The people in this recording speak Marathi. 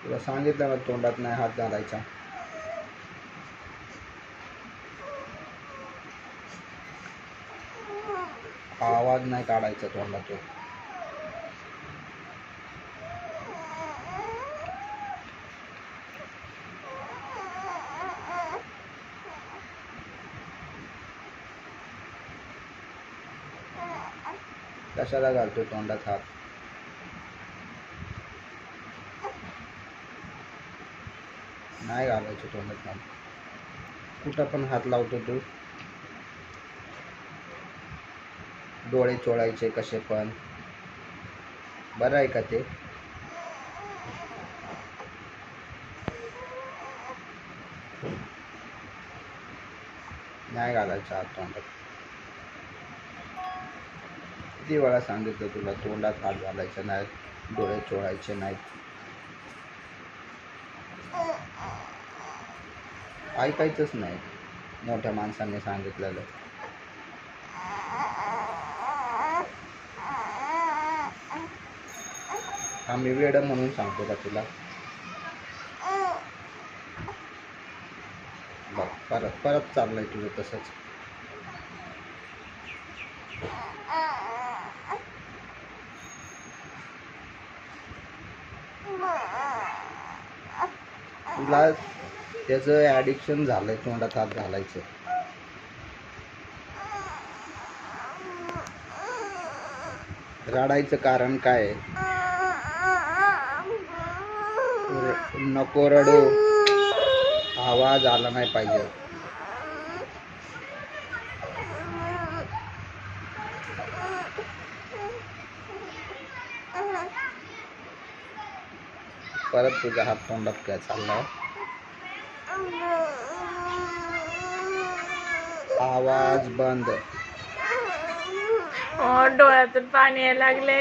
तुला सांगितलं ना तोंडात नाही हात घालायचा. आवाज नाही काढायचा तोंडातून. कशाला घालतो तोंडात हात? नाही घालायचं तोंडात हात. कुठं पण हात लावतो तू. डोळे चोळायचे कसे पण. बरं आहे का ते? नाही घालायचं हात तोंडात. किती वेळा सांगितलं तुला तोंडात हात घालायचा नाही, डोळे चोळायचे नाहीत. ऐकायचंच नाही मोठ्या माणसांनी सांगितलेलं. आम्ही वेड म्हणून सांगतो का तुला? बघ परत परत चाललंय तुझं तसंच. तुला त्याचं ॲडिक्शन झालंय तोंडात हात घालायचं. रडायचं कारण काय आहे? नको रडू. आवाज आला नाही पाहिजे. परत तुझा हात तोंडात काय चाललाय? आवाज बंद. डोळ्यातून पाणी यायला लागले.